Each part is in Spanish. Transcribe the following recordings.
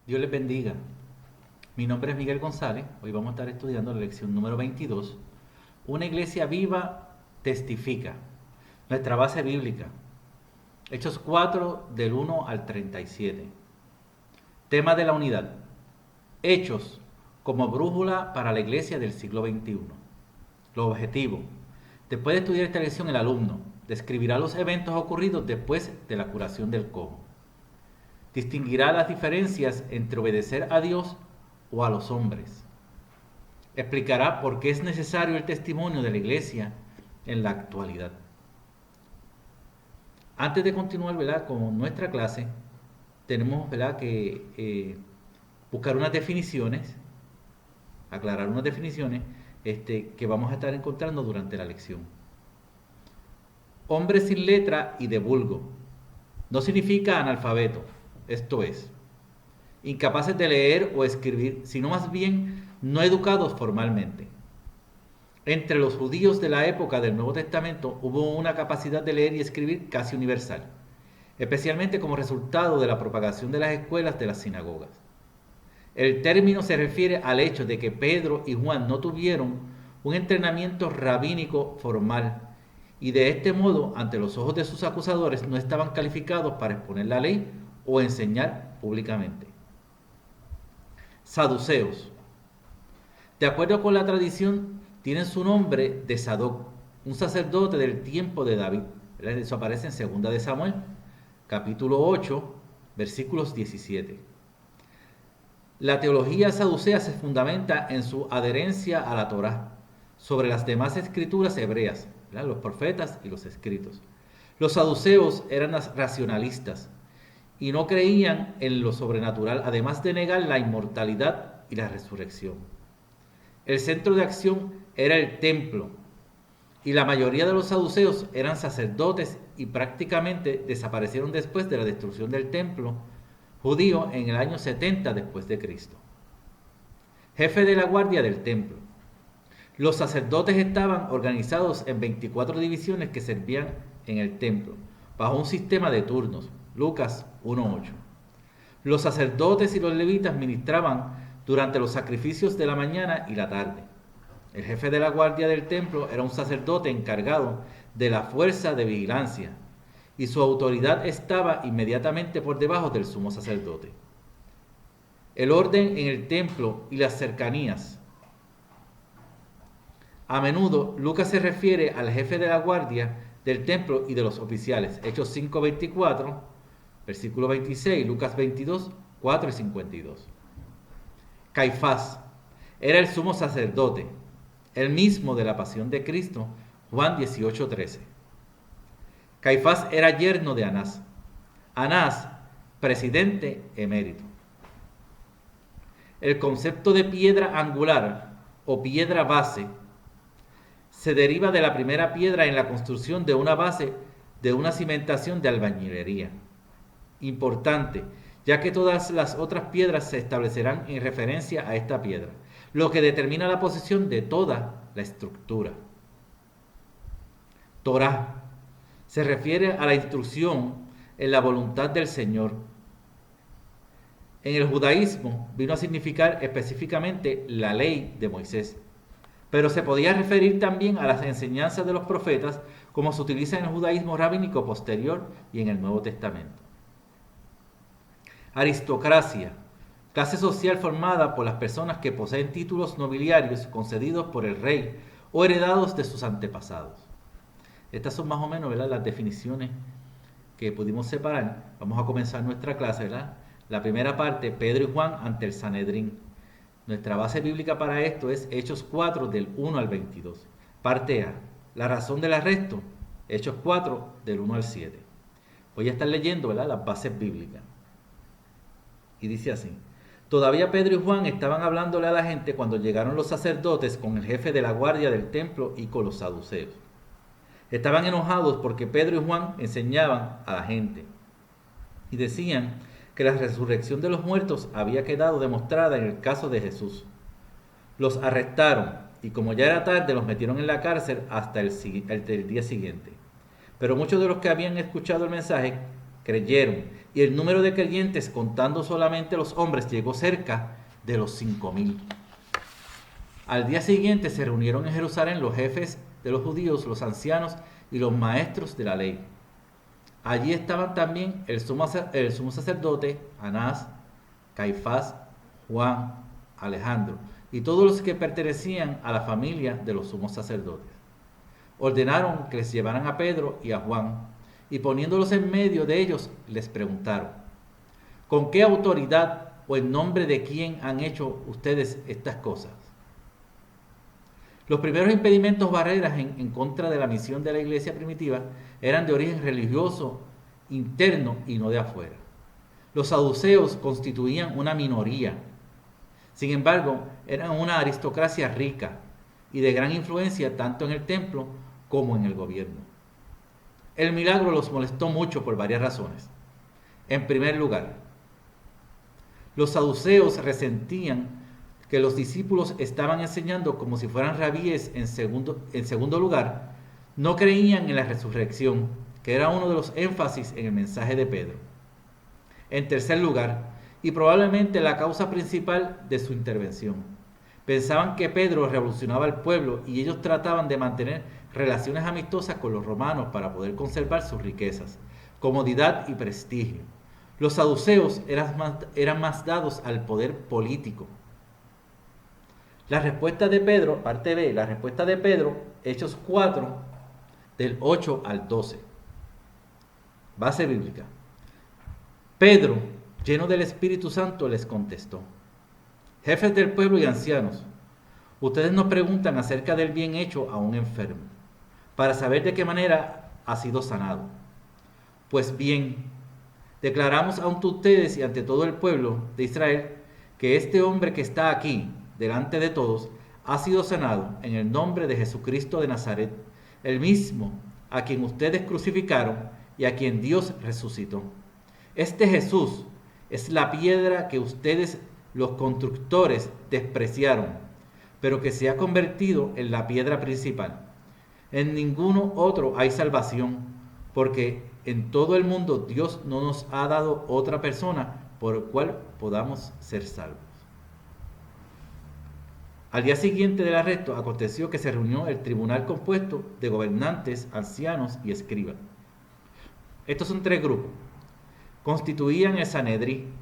Dios les bendiga. Mi nombre es Miguel González. Hoy vamos a estar estudiando la lección número 22. Una iglesia viva testifica. Nuestra base bíblica. Hechos 4 del 1 al 37. Tema de la unidad. Hechos como brújula para la iglesia del siglo XXI. Los objetivos. Después de estudiar esta lección, el alumno describirá los eventos ocurridos después de la curación del cojo. Distinguirá las diferencias entre obedecer a Dios o a los hombres. Explicará por qué es necesario el testimonio de la iglesia en la actualidad. Antes de continuar, ¿verdad?, con nuestra clase, tenemos, ¿verdad?, que buscar unas definiciones, aclarar unas definiciones que vamos a estar encontrando durante la lección. Hombre sin letra y de vulgo no significa analfabeto, esto es, incapaces de leer o escribir, sino más bien no educados formalmente. Entre los judíos de la época del Nuevo Testamento hubo una capacidad de leer y escribir casi universal, especialmente como resultado de la propagación de las escuelas de las sinagogas. El término se refiere al hecho de que Pedro y Juan no tuvieron un entrenamiento rabínico formal y de este modo, ante los ojos de sus acusadores, no estaban calificados para exponer la ley o enseñar públicamente. Saduceos. De acuerdo con la tradición, tienen su nombre de Sadoc, un sacerdote del tiempo de David. Eso aparece en 2 de Samuel, capítulo 8, versículos 17. La teología saducea se fundamenta en su adherencia a la Torá, sobre las demás escrituras hebreas, los profetas y los escritos. Los saduceos eran racionalistas y no creían en lo sobrenatural, además de negar la inmortalidad y la resurrección. El centro de acción era el templo, y la mayoría de los saduceos eran sacerdotes y prácticamente desaparecieron después de la destrucción del templo judío en el año 70 después de Cristo. Jefe de la guardia del templo. Los sacerdotes estaban organizados en 24 divisiones que servían en el templo, bajo un sistema de turnos. Lucas 1:8. Los sacerdotes y los levitas ministraban durante los sacrificios de la mañana y la tarde. El jefe de la guardia del templo era un sacerdote encargado de la fuerza de vigilancia, y su autoridad estaba inmediatamente por debajo del sumo sacerdote. El orden en el templo y las cercanías. A menudo Lucas se refiere al jefe de la guardia del templo y de los oficiales. Hechos 5:24, versículo 26, Lucas 22, 4 y 52. Caifás era el sumo sacerdote, el mismo de la pasión de Cristo, Juan 18:13. Caifás era yerno de Anás. Anás, presidente emérito. El concepto de piedra angular o piedra base se deriva de la primera piedra en la construcción de una base de una cimentación de albañilería. Importante, ya que todas las otras piedras se establecerán en referencia a esta piedra, lo que determina la posición de toda la estructura. Torá se refiere a la instrucción en la voluntad del Señor. En el judaísmo vino a significar específicamente la ley de Moisés, pero se podía referir también a las enseñanzas de los profetas, como se utiliza en el judaísmo rabínico posterior y en el Nuevo Testamento. Aristocracia, clase social formada por las personas que poseen títulos nobiliarios concedidos por el rey o heredados de sus antepasados. Estas son más o menos, ¿verdad?, las definiciones que pudimos separar. Vamos a comenzar nuestra clase, ¿verdad? La primera parte, Pedro y Juan ante el Sanedrín. Nuestra base bíblica para esto es Hechos 4 del 1 al 22. Parte A, la razón del arresto, Hechos 4 del 1 al 7. Voy a estar leyendo, ¿verdad?, las bases bíblicas. Y dice así: todavía Pedro y Juan estaban hablándole a la gente cuando llegaron los sacerdotes con el jefe de la guardia del templo y con los saduceos. Estaban enojados porque Pedro y Juan enseñaban a la gente y decían que la resurrección de los muertos había quedado demostrada en el caso de Jesús. Los arrestaron y como ya era tarde los metieron en la cárcel hasta el día siguiente. Pero muchos de los que habían escuchado el mensaje creyeron, y el número de creyentes, contando solamente los hombres, llegó cerca de los 5,000. Al día siguiente se reunieron en Jerusalén los jefes de los judíos, los ancianos y los maestros de la ley. Allí estaban también el sumo sacerdote, Anás, Caifás, Juan, Alejandro, y todos los que pertenecían a la familia de los sumos sacerdotes. Ordenaron que les llevaran a Pedro y a Juan, y poniéndolos en medio de ellos, les preguntaron: ¿con qué autoridad o en nombre de quién han hecho ustedes estas cosas? Los primeros impedimentos, barreras en contra de la misión de la iglesia primitiva, eran de origen religioso, interno y no de afuera. Los saduceos constituían una minoría. Sin embargo, eran una aristocracia rica y de gran influencia tanto en el templo como en el gobierno. El milagro los molestó mucho por varias razones. En primer lugar, los saduceos resentían que los discípulos estaban enseñando como si fueran rabíes. En segundo lugar, no creían en la resurrección, que era uno de los énfasis en el mensaje de Pedro. En tercer lugar, y probablemente la causa principal de su intervención, pensaban que Pedro revolucionaba al pueblo y ellos trataban de mantener relaciones amistosas con los romanos para poder conservar sus riquezas, comodidad y prestigio. Los saduceos eran más dados al poder político. La respuesta de Pedro, parte B, la respuesta de Pedro, Hechos 4, del 8 al 12. Base bíblica. Pedro, lleno del Espíritu Santo, les contestó: jefes del pueblo y ancianos, ustedes nos preguntan acerca del bien hecho a un enfermo, para saber de qué manera ha sido sanado. Pues bien, declaramos ante ustedes y ante todo el pueblo de Israel que este hombre que está aquí, delante de todos, ha sido sanado en el nombre de Jesucristo de Nazaret, el mismo a quien ustedes crucificaron y a quien Dios resucitó. Este Jesús es la piedra que ustedes, los constructores, despreciaron, pero que se ha convertido en la piedra principal. En ninguno otro hay salvación, porque en todo el mundo Dios no nos ha dado otra persona por la cual podamos ser salvos. Al día siguiente del arresto, aconteció que se reunió el tribunal compuesto de gobernantes, ancianos y escribas. Estos son tres grupos. Constituían el Sanedrín,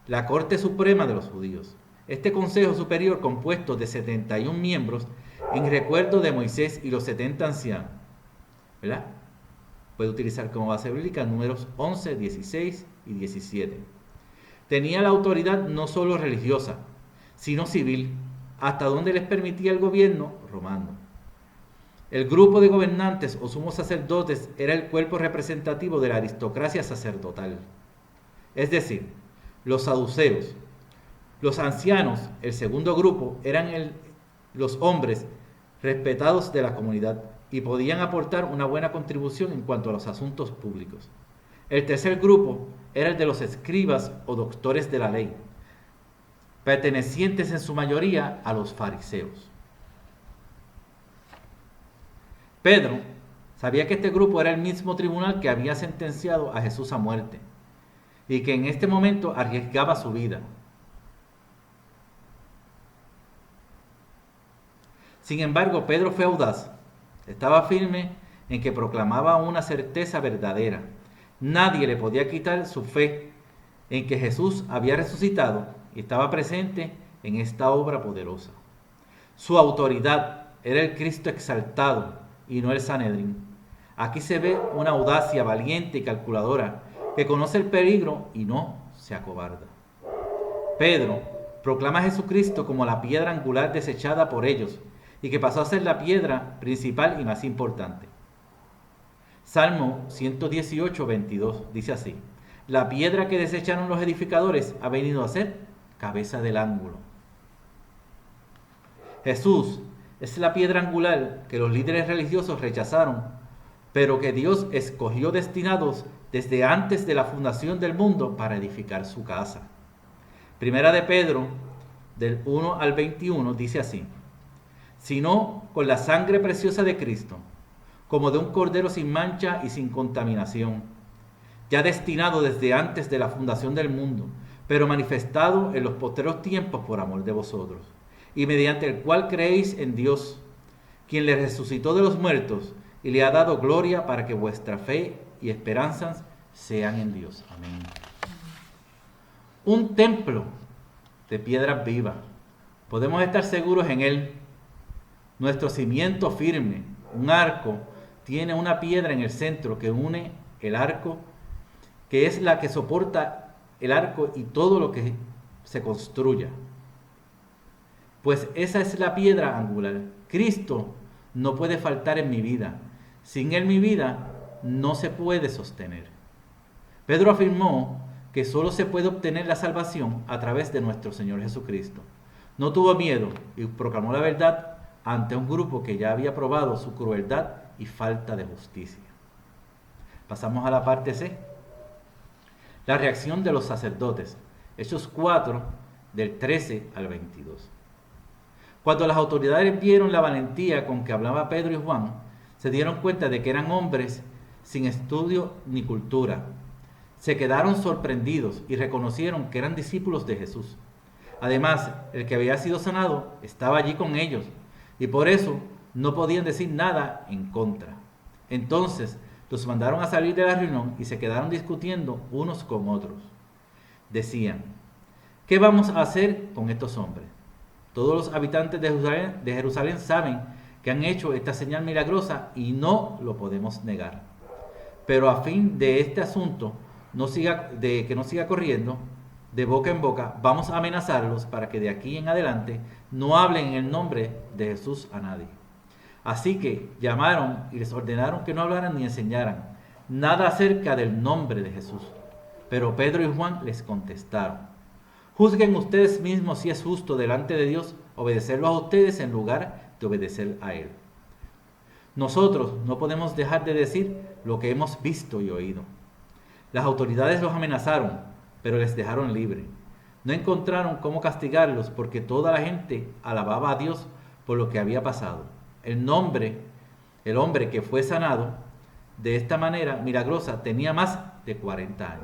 la Corte Suprema de los Judíos. Este Consejo Superior, compuesto de 71 miembros, en recuerdo de Moisés y los 70 ancianos, ¿verdad? Puede utilizar como base bíblica números 11, 16 y 17. Tenía la autoridad no solo religiosa, sino civil, hasta donde les permitía el gobierno romano. El grupo de gobernantes o sumos sacerdotes era el cuerpo representativo de la aristocracia sacerdotal. Es decir, los saduceos. Los ancianos, el segundo grupo, eran los hombres respetados de la comunidad y podían aportar una buena contribución en cuanto a los asuntos públicos. El tercer grupo era el de los escribas o doctores de la ley, pertenecientes en su mayoría a los fariseos. Pedro sabía que este grupo era el mismo tribunal que había sentenciado a Jesús a muerte y que en este momento arriesgaba su vida. Sin embargo, Pedro fue audaz. Estaba firme en que proclamaba una certeza verdadera. Nadie le podía quitar su fe en que Jesús había resucitado y estaba presente en esta obra poderosa. Su autoridad era el Cristo exaltado y no el Sanedrín. Aquí se ve una audacia valiente y calculadora que conoce el peligro y no se acobarda. Pedro proclama a Jesucristo como la piedra angular desechada por ellos y que pasó a ser la piedra principal y más importante. Salmo 118, 22 dice así: la piedra que desecharon los edificadores ha venido a ser cabeza del ángulo. Jesús es la piedra angular que los líderes religiosos rechazaron, pero que Dios escogió destinados desde antes de la fundación del mundo para edificar su casa. Primera de Pedro, del 1 al 21, dice así: sino con la sangre preciosa de Cristo, como de un cordero sin mancha y sin contaminación, ya destinado desde antes de la fundación del mundo, pero manifestado en los posteros tiempos por amor de vosotros, y mediante el cual creéis en Dios, quien le resucitó de los muertos y le ha dado gloria para que vuestra fe y esperanzas sean en Dios. Amén. Un templo de piedras vivas. Podemos estar seguros en él. Nuestro cimiento firme, un arco, tiene una piedra en el centro que une el arco, que es la que soporta el arco y todo lo que se construya. Pues esa es la piedra angular. Cristo no puede faltar en mi vida. Sin él mi vida no se puede sostener. Pedro afirmó que solo se puede obtener la salvación a través de nuestro Señor Jesucristo. No tuvo miedo y proclamó la verdad ante un grupo que ya había probado su crueldad y falta de justicia. Pasamos a la parte C. La reacción de los sacerdotes. Hechos 4, del 13 al 22. Cuando las autoridades vieron la valentía con que hablaba Pedro y Juan, se dieron cuenta de que eran hombres sin estudio ni cultura. Se quedaron sorprendidos y reconocieron que eran discípulos de Jesús. Además, el que había sido sanado estaba allí con ellos y por eso no podían decir nada en contra. Entonces los mandaron a salir de la reunión y se quedaron discutiendo unos con otros. Decían: ¿qué vamos a hacer con estos hombres? Todos los habitantes de Jerusalén saben que han hecho esta señal milagrosa y no lo podemos negar. Pero a fin de este asunto que no siga corriendo de boca en boca, vamos a amenazarlos para que de aquí en adelante no hablen en el nombre de Jesús a nadie. Así que llamaron y les ordenaron que no hablaran ni enseñaran nada acerca del nombre de Jesús. Pero Pedro y Juan les contestaron: juzguen ustedes mismos si es justo delante de Dios obedecerlo a ustedes en lugar de obedecer a Él. Nosotros no podemos dejar de decir lo que hemos visto y oído. Las autoridades los amenazaron, pero les dejaron libre. No encontraron cómo castigarlos porque toda la gente alababa a Dios por lo que había pasado. El hombre que fue sanado de esta manera milagrosa tenía más de 40 años.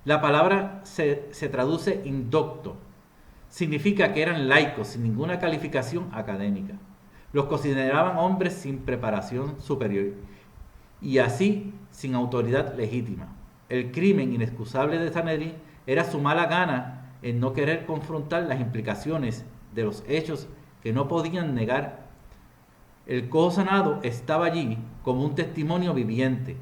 La palabra se traduce indocto. Significa que eran laicos sin ninguna calificación académica. Los consideraban hombres sin preparación superior y así sin autoridad legítima. El crimen inexcusable de Sanedrín era su mala gana en no querer confrontar las implicaciones de los hechos que no podían negar. El cojo sanado estaba allí como un testimonio viviente.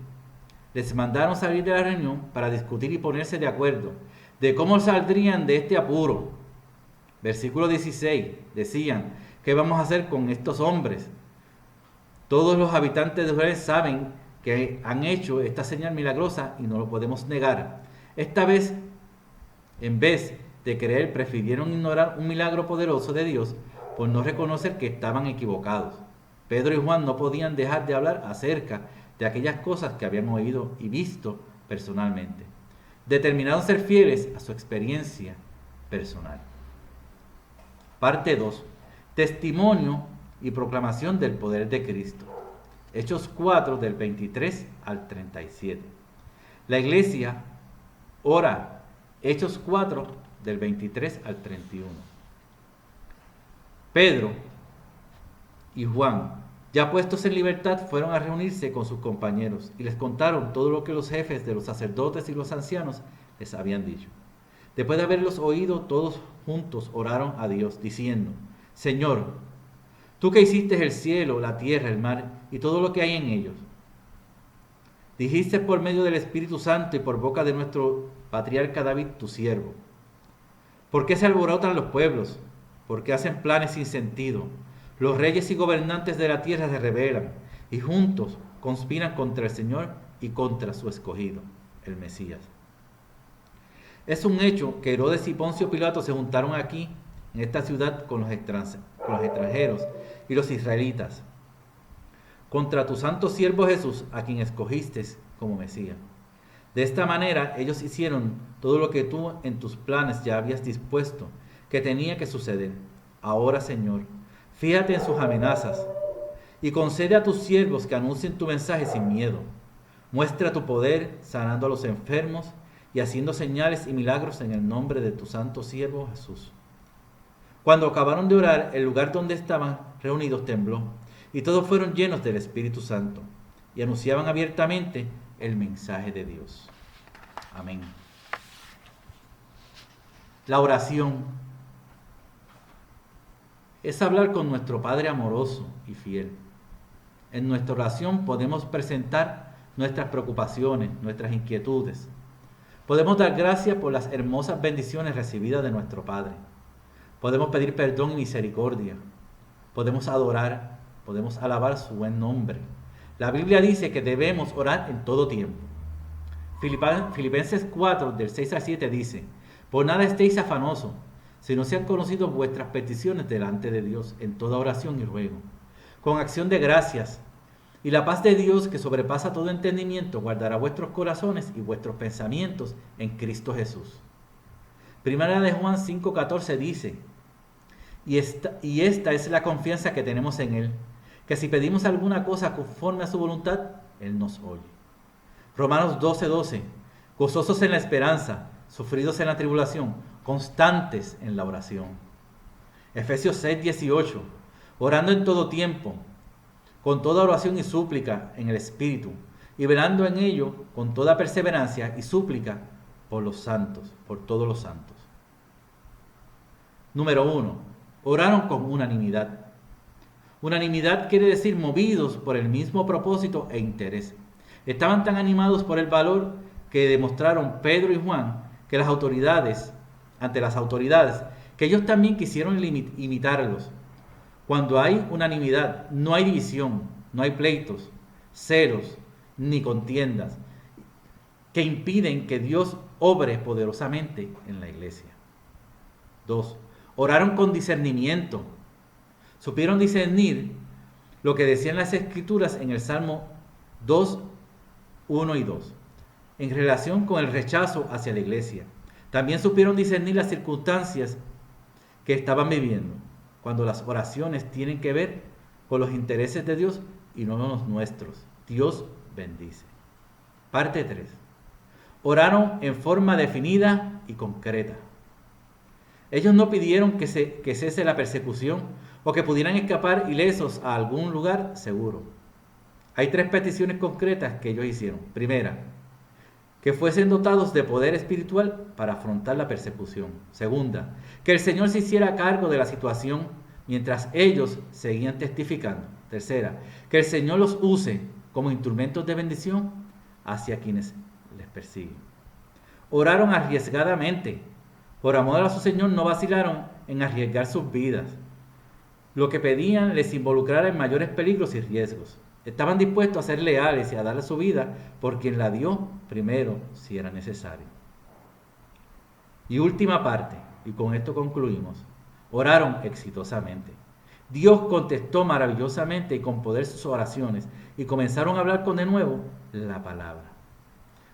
Les mandaron salir de la reunión para discutir y ponerse de acuerdo de cómo saldrían de este apuro. Versículo 16, decían: ¿qué vamos a hacer con estos hombres? Todos los habitantes de Israel saben que han hecho esta señal milagrosa y no lo podemos negar. Esta vez, en vez de creer, prefirieron ignorar un milagro poderoso de Dios por no reconocer que estaban equivocados. Pedro y Juan no podían dejar de hablar acerca de aquellas cosas que habían oído y visto personalmente. Determinaron ser fieles a su experiencia personal. Parte 2. Testimonio y proclamación del poder de Cristo. Hechos 4 del 23 al 37. La iglesia ora. Hechos 4 del 23 al 31. Pedro y Juan, ya puestos en libertad, fueron a reunirse con sus compañeros y les contaron todo lo que los jefes de los sacerdotes y los ancianos les habían dicho. Después de haberlos oído, todos juntos oraron a Dios, diciendo: Señor, tú que hiciste el cielo, la tierra, el mar y todo lo que hay en ellos, dijiste por medio del Espíritu Santo y por boca de nuestro patriarca David, tu siervo: ¿por qué se alborotan los pueblos? ¿Por qué hacen planes sin sentido? Los reyes y gobernantes de la tierra se rebelan y juntos conspiran contra el Señor y contra su escogido, el Mesías. Es un hecho que Herodes y Poncio Pilato se juntaron aquí, en esta ciudad, con los extranjeros y los israelitas, contra tu santo siervo Jesús, a quien escogiste como Mesías. De esta manera ellos hicieron todo lo que tú en tus planes ya habías dispuesto que tenía que suceder. Ahora, Señor, fíjate en sus amenazas y concede a tus siervos que anuncien tu mensaje sin miedo, Muestra tu poder sanando a los enfermos y haciendo señales y milagros en el nombre de tu santo siervo Jesús. Cuando acabaron de orar, el lugar donde estaban reunidos tembló, y todos fueron llenos del Espíritu Santo, y anunciaban abiertamente el mensaje de Dios. Amén. La oración es hablar con nuestro Padre amoroso y fiel. En nuestra oración podemos presentar nuestras preocupaciones, nuestras inquietudes. Podemos dar gracias por las hermosas bendiciones recibidas de nuestro Padre. Podemos pedir perdón y misericordia. Podemos adorar, podemos alabar su buen nombre. La Biblia dice que debemos orar en todo tiempo. Filipenses 4, del 6 al 7 dice: por nada estéis afanosos, sino sean conocidos vuestras peticiones delante de Dios en toda oración y ruego, con acción de gracias. Y la paz de Dios, que sobrepasa todo entendimiento, guardará vuestros corazones y vuestros pensamientos en Cristo Jesús. Primera de Juan 5:14 dice: y esta es la confianza que tenemos en Él, que si pedimos alguna cosa conforme a su voluntad, Él nos oye. Romanos 12:12: gozosos en la esperanza, sufridos en la tribulación, constantes en la oración. Efesios 6:18: orando en todo tiempo, con toda oración y súplica en el Espíritu, y velando en ello con toda perseverancia y súplica por los santos, por todos los santos. Número 1. Oraron con unanimidad. Unanimidad quiere decir movidos por el mismo propósito e interés. Estaban tan animados por el valor que demostraron Pedro y Juan ante las autoridades, que ellos también quisieron imitarlos. Cuando hay unanimidad, no hay división, no hay pleitos, celos, ni contiendas, que impiden que Dios obre poderosamente en la iglesia. 2. Oraron con discernimiento. Supieron discernir lo que decían las Escrituras en el Salmo 2, 1 y 2, en relación con el rechazo hacia la iglesia. También supieron discernir las circunstancias que estaban viviendo, cuando las oraciones tienen que ver con los intereses de Dios y no los nuestros. Dios bendice. Parte 3. Oraron en forma definida y concreta. Ellos no pidieron que cese la persecución o que pudieran escapar ilesos a algún lugar seguro. Hay 3 peticiones concretas que ellos hicieron. Primera, que fuesen dotados de poder espiritual para afrontar la persecución. Segunda, que el Señor se hiciera cargo de la situación mientras ellos seguían testificando. Tercera, que el Señor los use como instrumentos de bendición hacia quienes les persiguen. Oraron arriesgadamente. Por amor a su Señor no vacilaron en arriesgar sus vidas. Lo que pedían les involucrara en mayores peligros y riesgos. Estaban dispuestos a ser leales y a darle su vida por quien la dio primero si era necesario. Y última parte, y con esto concluimos. Oraron exitosamente. Dios contestó maravillosamente y con poder sus oraciones y comenzaron a hablar con de nuevo la palabra.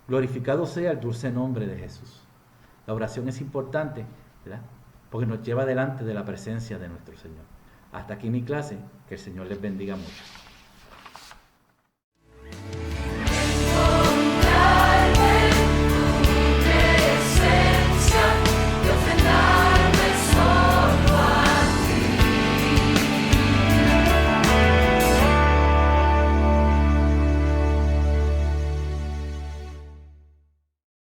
Glorificado sea el dulce nombre de Jesús. La oración es importante, ¿verdad? Porque nos lleva delante de la presencia de nuestro Señor. Hasta aquí mi clase. Que el Señor les bendiga mucho.